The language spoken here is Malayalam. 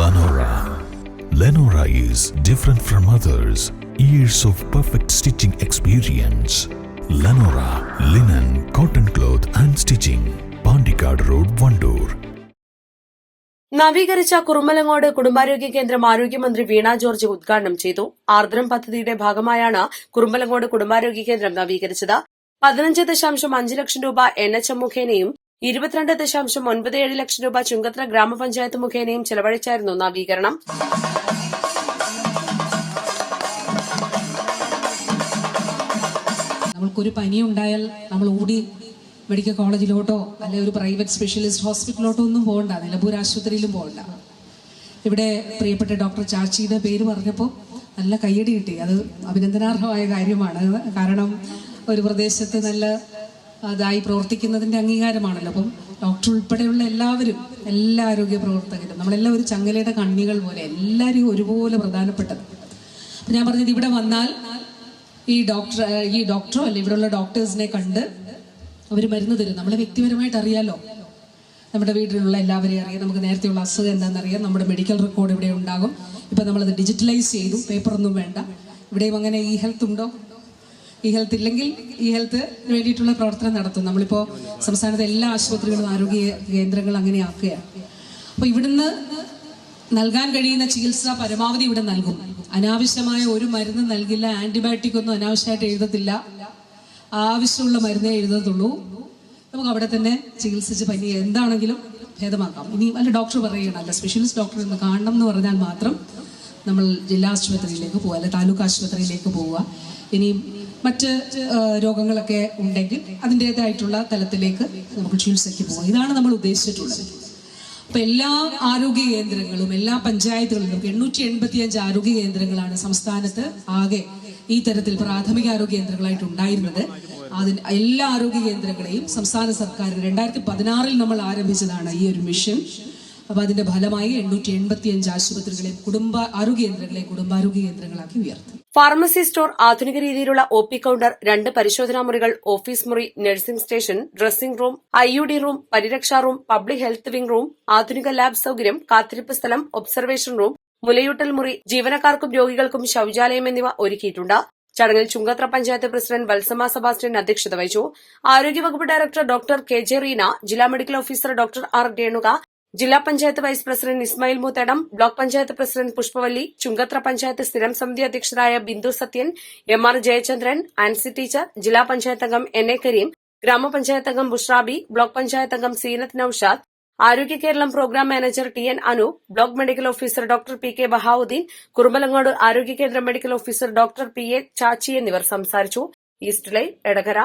Lenora. Lenora is different from others. Years of perfect stitching experience. Lenora, linen, cotton cloth and stitching. Pandikad Road, Vandoor. നവീകരിച്ച കുറുമ്പലങ്ങോട് കുടുംബാരോഗ്യ കേന്ദ്രം ആരോഗ്യമന്ത്രി വീണ ജോർജ് ഉദ്ഘാടനം ചെയ്തു. ആർദ്രം പദ്ധതിയുടെ ഭാഗമായാണ് കുറുമ്പലങ്ങോട് കുടുംബാരോഗ്യ കേന്ദ്രം നവീകരിച്ചത്. 15.5 ലക്ഷം രൂപ NHM മുഖേനയും 22.97 ലക്ഷം രൂപ ചുങ്കത്ര ഗ്രാമപഞ്ചായത്ത് മുഖേനയും ചെലവഴിച്ചായിരുന്നു നവീകരണം. നമ്മൾക്കൊരു പനി ഉണ്ടായാൽ നമ്മൾ ഓടി മെഡിക്കൽ കോളേജിലോട്ടോ അല്ലെങ്കിൽ ഒരു പ്രൈവറ്റ് സ്പെഷ്യലിസ്റ്റ് ഹോസ്പിറ്റലിലോട്ടോ ഒന്നും പോകണ്ട, നിലമ്പൂർ ആശുപത്രിയിലും പോകണ്ട. ഇവിടെ പ്രിയപ്പെട്ട ഡോക്ടർ ചാച്ചിയുടെ പേര് പറഞ്ഞപ്പോൾ നല്ല കയ്യടി കിട്ടി. അത് അഭിനന്ദനാർഹമായ കാര്യമാണ്. കാരണം ഒരു പ്രദേശത്ത് നല്ല അതായി പ്രവർത്തിക്കുന്നതിൻ്റെ അംഗീകാരമാണല്ലോ. അപ്പം ഡോക്ടർ ഉൾപ്പെടെയുള്ള എല്ലാവരും, എല്ലാ ആരോഗ്യ പ്രവർത്തകരും, നമ്മളെല്ലാം ഒരു ചങ്ങലയുടെ കണ്ണികൾ പോലെ എല്ലാവരും ഒരുപോലെ പ്രധാനപ്പെട്ടത്. അപ്പം ഞാൻ പറഞ്ഞത്, ഇവിടെ വന്നാൽ ഈ ഡോക്ടറോ അല്ലെ ഇവിടെയുള്ള ഡോക്ടേഴ്സിനെ കണ്ട് അവർ മരുന്ന് തരും. നമ്മളെ വ്യക്തിപരമായിട്ട് അറിയാലോ, നമ്മുടെ വീട്ടിലുള്ള എല്ലാവരെയും അറിയാം, നമുക്ക് നേരത്തെയുള്ള അസുഖം എന്താണെന്നറിയാം, നമ്മുടെ മെഡിക്കൽ റെക്കോർഡ് ഇവിടെ ഉണ്ടാകും. ഇപ്പം നമ്മളത് ഡിജിറ്റലൈസ് ചെയ്തു, പേപ്പറൊന്നും വേണ്ട. ഇവിടെയും അങ്ങനെ ഇ ഹെൽത്ത് ഉണ്ടോ? ഇ ഹെൽത്ത് ഇല്ലെങ്കിൽ ഇ ഹെൽത്ത് വേണ്ടിയിട്ടുള്ള പ്രവർത്തനം നടത്തും. നമ്മളിപ്പോൾ സംസ്ഥാനത്തെ എല്ലാ ആശുപത്രികളും ആരോഗ്യ കേന്ദ്രങ്ങൾ അങ്ങനെ ആക്കുകയാണ്. അപ്പോൾ ഇവിടുന്ന് നൽകാൻ കഴിയുന്ന ചികിത്സ പരമാവധി ഇവിടെ നൽകും. അനാവശ്യമായ ഒരു മരുന്ന് നൽകില്ല. ആന്റിബയോട്ടിക് ഒന്നും അനാവശ്യമായിട്ട് എഴുതത്തില്ല. ആവശ്യമുള്ള മരുന്നേ എഴുതത്തുള്ളൂ. നമുക്ക് അവിടെ തന്നെ ചികിത്സിച്ച് പനി എന്താണെങ്കിലും ഭേദമാക്കാം. ഇനി വല്ല ഡോക്ടർ പറയുകയാണ്, അല്ല സ്പെഷ്യലിസ്റ്റ് ഡോക്ടർ ഒന്ന് കാണണം എന്ന് പറഞ്ഞാൽ മാത്രം നമ്മൾ ജില്ലാ ആശുപത്രിയിലേക്ക് പോവുക, അല്ലെ താലൂക്ക് ആശുപത്രിയിലേക്ക് പോവുക. ഇനി മറ്റ് രോഗങ്ങളൊക്കെ ഉണ്ടെങ്കിൽ അതിൻ്റെതായിട്ടുള്ള തലത്തിലേക്ക് നമുക്ക് ചികിത്സയ്ക്ക് പോകാം. ഇതാണ് നമ്മൾ ഉദ്ദേശിച്ചിട്ടുള്ളത്. അപ്പൊ എല്ലാ ആരോഗ്യ കേന്ദ്രങ്ങളും എല്ലാ പഞ്ചായത്തുകളിലും നമുക്ക് 885 ആരോഗ്യ കേന്ദ്രങ്ങളാണ് സംസ്ഥാനത്ത് ആകെ ഈ തരത്തിൽ പ്രാഥമിക ആരോഗ്യ കേന്ദ്രങ്ങളായിട്ട് ഉണ്ടായിരുന്നത്. അതിന് എല്ലാ ആരോഗ്യ കേന്ദ്രങ്ങളെയും സംസ്ഥാന സർക്കാർ 2016 നമ്മൾ ആരംഭിച്ചതാണ് ഈ ഒരു മിഷൻ. അപ്പൊ അതിന്റെ ഫലമായി 885 ആശുപത്രികളെ കുടുംബാരോഗ്യ കേന്ദ്രങ്ങളാക്കി ഉയർത്തി. ഫാർമസി സ്റ്റോർ, ആധുനിക രീതിയിലുള്ള OP കൌണ്ടർ, 2 പരിശോധനാ മുറികൾ, ഓഫീസ് മുറി, nursing station, dressing room, IUD room, പരിരക്ഷാ room, public health wing room, ആധുനിക ലാബ് സൌകര്യം, കാത്തിരിപ്പ് സ്ഥലം, ഒബ്സർവേഷൻ റൂം, മുലയൂട്ടൽ മുറി, ജീവനക്കാർക്കും രോഗികൾക്കും ശൌചാലയം എന്നിവ ഒരുക്കിയിട്ടുണ്ട്. ചടങ്ങിൽ ചുങ്കത്ര പഞ്ചായത്ത് പ്രസിഡന്റ് വത്സമ സെബാസ്റ്റ്യൻ അധ്യക്ഷത വഹിച്ചു. ആരോഗ്യവകുപ്പ് ഡയറക്ടർ ഡോക്ടർ KJ റീന, ജില്ലാ medical officer doctor R Renuka, ജില്ലാ panchayat vice president Ismail Moothedam, block panchayat president Pushpavalli, Chungathara panchayat സ്ഥിരം സമിതി അധ്യക്ഷരായ ബിന്ദു സത്യൻ, MR ജയചന്ദ്രൻ, ആൻസി ടീച്ചർ, ജില്ലാ പഞ്ചായത്ത് അംഗം NA കരീം, ഗ്രാമപഞ്ചായത്ത് അംഗം ബുഷ്രാബി, ബ്ലോക്ക് പഞ്ചായത്ത് അംഗം Seenath Noushad, Arogya Keralam programme manager TN Anoop, block medical officer doctor PK Bahauddeen, Kurumbalangode ആരോഗ്യ കേന്ദ്രം medical officer doctor PA Chachi എന്നിവർ സംസാരിച്ചു. East live, Edakkara.